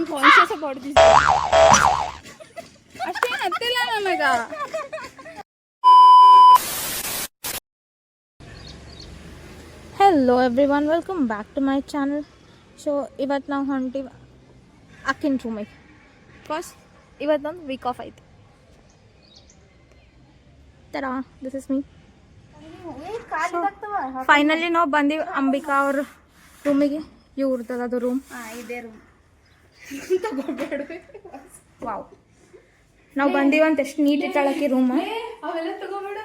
Conscious about this ಅಷ್ಟೇನು ಹತ್ತಿಲ್ಲ ನಮಗ. Hello everyone, welcome back to my channel. So ಇವತ್ತು ನಾವು ಹೊಂಟಿವಿ ಅಕ್ಕಿನ ರೂಮಿಗೆ. ಬಿಕಾಸ್ ಇವತ್ತೊಂದು ವೀಕ್ ಆಫ್ ಐತಿ. ತರಾ ದಿಸ್ ಇಸ್ ಮೀ. ಫೈನಲಿ ನಾವು ಬಂದೀವಿ ಅಂಬಿಕಾ ಅವ್ರ ರೂಮಿಗೆ. ಇವ್ರದ್ದು ಅದು ರೂಮ್. ಇದೇ ರೂಮ್. ವಾವ್, ನಾವು ಬಂದೀವಂತ ಎಷ್ಟು ನೀಟ್ ಇಟ್ಟಾಳಕ್ಕಿ ರೂಮ್. ಅವೆಲ್ಲ ತಗೋಬೇಡ.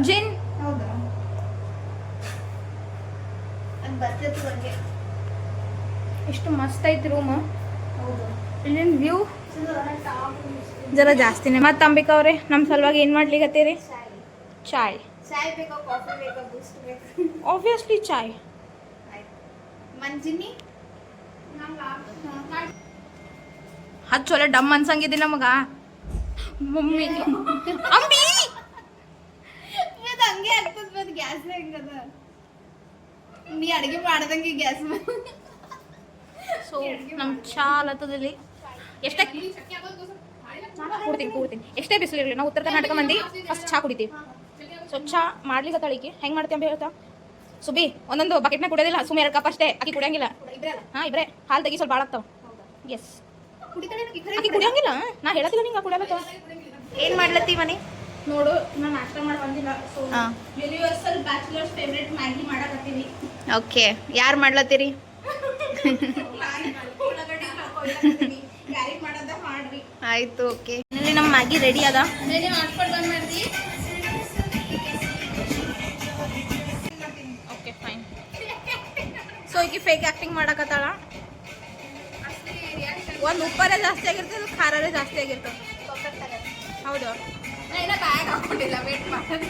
ಜಿನ್ ಎಷ್ಟು ಮಸ್ತ್ ಐತಿ ರೂಮ್. ಇಲ್ಲಿನ ವ್ಯೂ ಜರ ಜಾಸ್ತಿನೇ. ಮತ್ತೆ ಅಂಬಿಕಾ ಅವ್ರೆ ನಮ್ಮ ಸಲುವಾಗಿ ಏನು ಮಾಡ್ಲಿಕತ್ತೀರಿ? ಚಾಯ್. ಚಾಯ್ ಬೇಕಾ, ಕಾಫಿ ಬೇಕಾ, ಬೂಸ್ಟ್ ಬೇಕಾ? ಆಬ್ವಿಯಸ್ಲಿ ಚಾಯ್. ಮಂಜಿನಿ ಹತ್ತು ಚೊಲೆ ಡಮ್ ಅನ್ಸಂಗಿದ್ದಿ ನಮಗ. ಮಮ್ಮಿ ಅಂಬಿ ಮತ್ತೆ ಹಂಗೆ ಆಗ್ತದ. ಮತ್ತೆ ಗ್ಯಾಸ್ ಹೆಂಗದ? ನೀ ಅಡಿಗೆ ಮಾಡ್ದಂಗೆ ಗ್ಯಾಸ್ ಸೊ ನಮ್ಮ ಚಾ ಅಲತ್ತದಲ್ಲಿ ಎಷ್ಟೇ ಕೂಡ್ತೀನಿ ಎಷ್ಟೇ ಬಿಸಿಲಿರಲಿ ನಾವು ಉತ್ತರ ಕರ್ನಾಟಕ ಮಂದಿ ಫಸ್ಟ್ ಚಾ ಕುಡಿತೀವಿ. ಸೊ ಚಾ ಮಾಡ್ಲಿಕ್ಕೆ ತಳಿಕೆ ಹೆಂಗೆ ಮಾಡ್ತೀವಿ ಅಂತ ಹೇಳ್ತಾ ಸುಬಿ ಒಂದೊಂದು ಬಕೆಟ್ನಾಗ ಕುಡಿಯೋದಿಲ್ಲ, ಸುಮ್ಮನೆ 2 ಕಪ್ ಅಷ್ಟೇ. ಅಕ್ಕಿ ಕುಡಿಯಂಗಿಲ್ಲ. ಹಾಂ ಇಬ್ರೆ ಹಾಲು ತೆಗಿ ಸ್ವಲ್ಪ ಭಾಳ ಆಗ್ತಾವ. ಎಸ್ ಅಕ್ಕಿ ಕುಡಿಯಂಗಿಲ್ಲ. ನಾ ಹೇಳತ್ತಿಲ್ಲ ನಿಂಗೆ ಕುಡಿಯಲತ್ತ. ಏನ್ ಮಾಡ್ಲತ್ತಿ ಮನೆ? ನೋಡು ನಾನು ನಾಷ್ಟ ಮಾಡಿ ಬಂದಿಲ್ಲ. So universal bachelors favourite Maggi ಮಾಡಕತ್ತೀವಿ. ಓಕೆ, ಯಾರು ಮಾಡ್ಲತ್ತೀರಿ? ಆಯ್ತು, ಓಕೆ. ಇಲ್ಲಿ ನಮ್ಮ ಮ್ಯಾಗಿ ರೆಡಿ ಅದ. Okay fine. ಸೊ ಈಗ ಫೇಕ್ ಆ್ಯಕ್ಟಿಂಗ್ ಮಾಡಕತ್ತಾಳ. ಒಂದು ಉಪ್ಪರೇ ಜಾಸ್ತಿ ಆಗಿರ್ತದೆ, ಖಾರರೇ ಜಾಸ್ತಿ ಆಗಿರ್ತದೆ. ಹೌದು. ಬ್ಯಾಗ್ ಹಾಕೊಂಡಿಲ್ಲ, ವೇಟ್ ಮಾಡಿ.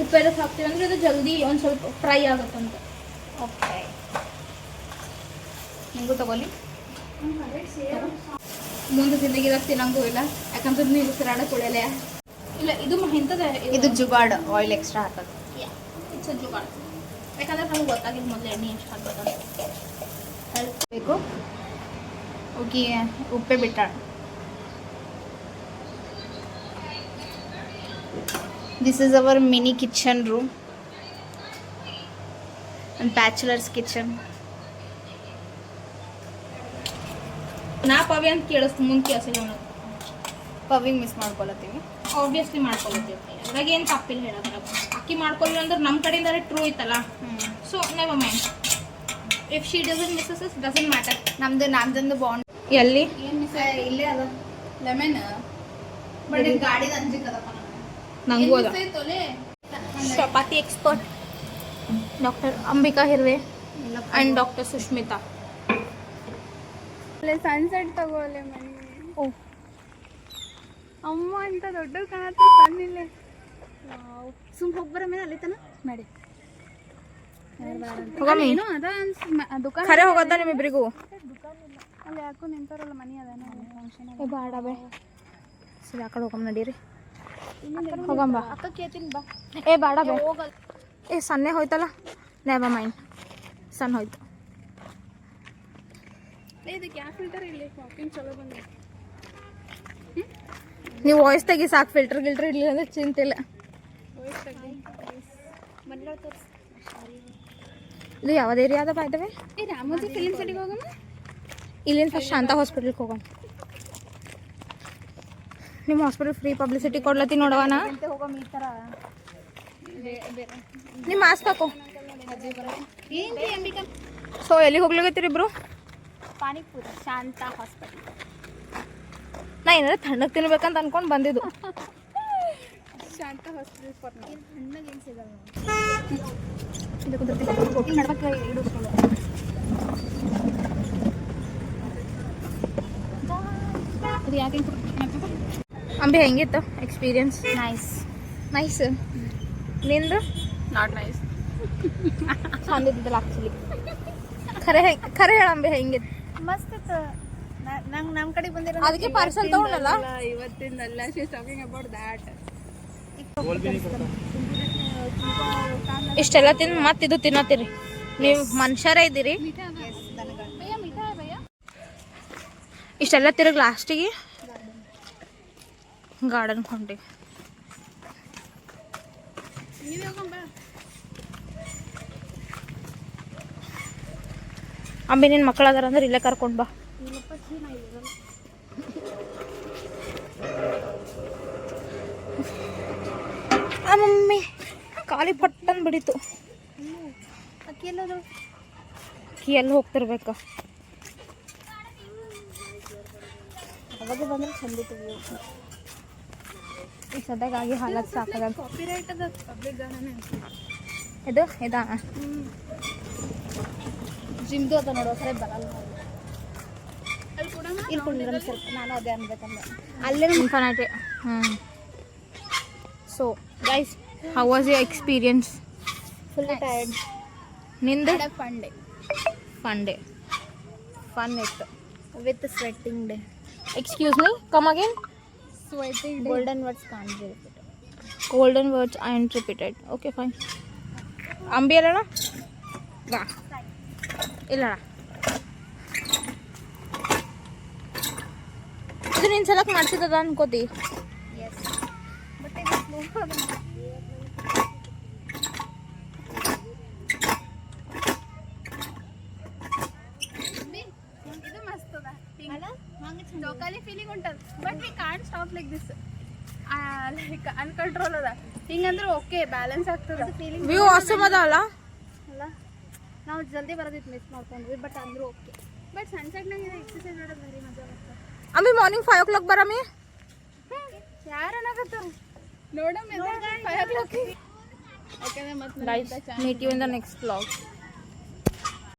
ಉಪ್ಪೆಲ್ಲ ಹಾಕ್ತೀವಿ ಅಂದ್ರೆ ಅದು ಜಲ್ದಿ ಒಂದು ಸ್ವಲ್ಪ ಫ್ರೈ ಆಗುತ್ತಂತ. ಓಕೆ, ನಿಮಗೂ ತಗೊಳ್ಳಿ. ಮುಂದೆ ಜಿಂದಗಿದಾಗ ತಿನ್ನಂಗೂ ಇಲ್ಲ, ಯಾಕಂದ್ರೆ ನೀವು ಉಸಿರಾಡ ಕುಳಿಯಲ್ಲ. ಇಲ್ಲ ಇದು ಇಂಥದ ಇದು ಜುಗಾಡ್ ಆಯಿಲ್ ಎಕ್ಸ್ಟ್ರಾ ಹಾಕೋದು. ಇಟ್ಸ್ ಜುಗಾಡ್. ಯಾಕಂದ್ರೆ ನಮ್ಗೆ ಗೊತ್ತಾಗಿಲ್ಲ ಮೊದಲು ಎಣ್ಣೆ ಎಷ್ಟು ಹಾಕೋದು ಹೆಲ್ಪ್ ಬೇಕು. ಓಕೆ, ಉಪ್ಪೆ ಬಿಟ್ಟಾಳ. This is our mini kitchen room, bachelors kitchen. ನಾ ಪವಿ ಅಂತ ಕೇಳಿಸ್ತು, ಮುಂದೆ ಕೇಳಿಸಿಲ್ಲ ಅನ್ನೋದು. ಪವಿಂಗ್ ಮಿಸ್ ಮಾಡ್ಕೊಳತ್ತೀವಿ. ಆಬ್ವಿಯಸ್ಲಿ ಮಾಡ್ಕೊಳ್ತೀವಿ, ಅದ್ರಾಗ ಏನು ತಪ್ಪಿಲ್ಲ ಹೇಳೋದ್ರ. ಅಕ್ಕಿ ಮಾಡ್ಕೊಳ್ಳಿಲ್ಲ ಅಂದ್ರೆ ನಮ್ಮ ಕಡೆಯಿಂದ ಟ್ರೂ ಐತಲ್ಲ. So never mind. If she doesn't misses is doesn't matter. ನಮ್ದೊಂದು ಬಾಂಡ್. ಎಲ್ಲಿ ಏನು ಮಿಸ್ ಇಲ್ಲೇ ಅದ ಲೆಮನ್. ಬಟ್ ಗಾಡಿದ ಅಂಜಿಕದಪ್ಪ ನಂಗೂ ಅದ. Chapati expert doctor Ambika Hirve and doctor Sushmita. Sunset ತಗೋಲೆ ಮನೆ. ಓ ಅಮ್ಮ ಅಂತ ದೊಡ್ಡ ಕಾಣತ್ತೆ ಸಣ್ಣಿಲ್ಲೇ. ಸುಮ್ ಹೋಗಿ ಬರೋ ಮೇಲೆ ಅಲ್ಲಿ ತನ ಮಾಡಿ ಏನೋ ಅದ ದುಕಾನ್ ಖರೆ ಹೋಗೋದ ನಿಮ್ಮಿಬ್ರಿಗೂ. ಅಲ್ಲಿ ಯಾಕೋ ನಿಂತಾರಲ್ಲ ಮನಿ ಅದೇನೋ ಫಂಕ್ಷನ್. ಬೇಡ ಬೇ ಸರಿ ಆ ಕಡೆ ಹೋಗಮ್ ನಡೀರಿ. ಹೋಗಂಬ ಅಕ್ಕ ಕೇಳ್ತೀನಿ ಬಾ. ಏ ಬೇಡ ಬೇ. ಏ ಸನ್ನೆ ಹೋಯ್ತಲ್ಲ ನೆವರ್ ಮೈಂಡ್ ಸಣ್ಣ ಹೋಯ್ತು. ಇದಕ್ಕೆ ಯಾವ ಫಿಲ್ಟರ್ ಇಲ್ಲಿ ವಾಕಿಂಗ್ ಚಲೋ ಬಂದ. ನೀವು ವಾಯ್ಸ್ ತೆಗಿ ಸಾಕು, ಫಿಲ್ಟರ್ ಗಿಲ್ಟರ್ ಇರಲಿಲ್ಲ ಅಂದ್ರೆ ಚಿಂತೆ ಇಲ್ಲ. ಇದು ಯಾವ್ದು ಏರಿಯಾ ಅದ ಬಾಯ್ದವೆ? ಈ ರಾಮೋಜಿ ಫಿಲಿಮ್ ಸಿಟಿಗೆ ಹೋಗೋಣ. ಇಲ್ಲಿಂದ ಫಸ್ಟ್ ಶಾಂತ ಹಾಸ್ಪಿಟಲ್ಗೆ ಹೋಗೋಣ. ನಿಮ್ಮ ಹಾಸ್ಪಿಟಲ್ ಫ್ರೀ ಪಬ್ಲಿಸಿಟಿ ಕೊಡ್ಲತ್ತಿ ನೋಡವನ. ಹೋಗೋಣ ಈ ಥರ. ನಿಮ್ಮ ಮಾಸ್ಕ್ ಹಾಕೋ. ಏನು ಅಂಬಿಕಾ? ಸೊ ಎಲ್ಲಿಗೆ ಹೋಗ್ಲಿಕತ್ತೀರಿ ಇಬ್ರು? ಪಾನಿಪುರಿ ಶಾಂತ ಹಾಸ್ಪಿಟಲ್. ನಾ ಏನಾರ ತಣ್ಣಗೆ ತಿನ್ಬೇಕಂತ ಅನ್ಕೊಂಡು ಬಂದಿದ್ದು. Shanta hospital for now. ತಣ್ಣಗೆ ಏನು ಸಿಗಲ್ಲ. ಇದು ಯಾಕೆ ಅಂಬಿ ಹೆಂಗಿತ್ತು ಎಕ್ಸ್ಪೀರಿಯನ್ಸ್? ನೈಸ್. ನೈಸ್. ನಿಂದು? Not nice. ಚಂದಿದ್ದಲ್ಲ ಆ್ಯಕ್ಚುಲಿ. ಖರೆ ಹೇಳ ಅಂಬಿ ಹೆಂಗಿತ್ತು? ಮಸ್ತ್ ಇತ್ತು. ನಂಗೆ ನಮ್ಮ ಕಡೆ ಬಂದಿರೋ ಅದಕ್ಕೆ ಪಾರ್ಸಲ್ ತಗೊಂಡಲ್ಲ ಇವತ್ತಿಂದಲ್ಲ. She is talking about that. ಇಷ್ಟೆಲ್ಲ ತಿಂದು ಮತ್ತೆ ಇದು ತಿನ್ನತ್ತೀರಿ. ನೀವು ಮನುಷ್ಯರೇ ಇದ್ದೀರಿ. ಇಷ್ಟೆಲ್ಲ ತಿರುಗಿ ಲಾಸ್ಟಿಗೆ ಗಾರ್ಡನ್ ಕೊಂಡಿ. ಅಂಬಿ ನಿನ್ನ ಮಕ್ಕಳು ಅದಾರ ಅಂದ್ರೆ ಇಲ್ಲೇ ಕರ್ಕೊಂಡು ಬಾ. ಮಮ್ಮಿ ಖಾಲಿ ಪಟ್ಟನ್ ಬಿಡಿತು. ಅಕ್ಕಿ ಎಲ್ಲಿ ಹೋಗ್ತಿರ್ಬೇಕ? ಅವಾಗ ಬಂದ್ರೆ ಚಂದಿತ್ತು. ಈಗ ಸದ್ಯಗಾಗಿ ಹಾಲತ್ ಸಾಕಾಗ. ಕಾಪಿರೈಟ್ ಅದ ಪಬ್ಲಿಕ್ ಗಾರ್ಡನ್. ಇದು ಇದಾ ಜಿಮ್ದು ಅದ ನೋಡೋ ಖರೆ ಬರಲ್ಲ. ಇಲ್ಲಿ ಕುಂಡ್ರಮ್ ಸ್ವಲ್ಪ. ನಾನು ಅದೇ ಅನ್ಬೇಕಂದ್ರೆ ಅಲ್ಲೇ infinity. So guys, how was your experience? Full tired. ನಿಂದು? Fun day. Fun day. Fun ಇತ್ತು with sweating day. Excuse me, come again. Sweating day. Golden words can be repeated. Golden words and repeated. Okay fine. Ambi ಅಲ್ಲಣ್ಣ ಬಾ. ಇಲ್ಲಣ್ಣ ಇದು ನೀನು select ಮಾಡ್ಸಿದ್ದದ ಅನ್ಕೋತಿ. Yes, but ಇದು ಸ್ಲೋ ಅದ. ಇದು ಮಸ್ತ್ ಅದ. ಜೋಕಾಲಿ ಫೀಲಿಂಗ್ ಉಂಟದ. But we can't stop like this. Like uncontrol ಅದ. ಹಿಂಗಂದ್ರೆ ಓಕೆ, ಬ್ಯಾಲೆನ್ಸ್ ಆಗ್ತದ. ಫೀಲಿಂಗ್ ವ್ಯೂ ಆಸಮ್ ಅದ ಅಲ್ಲ. ಅಲ್ಲ, ನಾವು ಜಲ್ದಿ ಬರೋದಿತ್ತು, ಮಿಸ್ ಮಾಡ್ಕೊಂಡ್ವಿ. ಬಟ್ ಅಂದ್ರೂ ಓಕೆ. ಬಟ್ ಸನ್ಸೆಟ್ನಾಗ ಎಕ್ಸರ್ಸೈಸ್ ಮಾಡೋದು ಭಾರಿ ಮಜಾ ಬರ್ತದೆ. ಅಮ್ಮಿ ಮಾರ್ನಿಂಗ್ 5 o'clock ಬರಮ್ಮಿ. ಯಾರು ಅನ್ನಕತ್ತಾರ ನೋಡಮ್ಮ. 5 o'clock. ಓಕೆ, ಮತ್ತೆ Guys, meet you in the next vlog.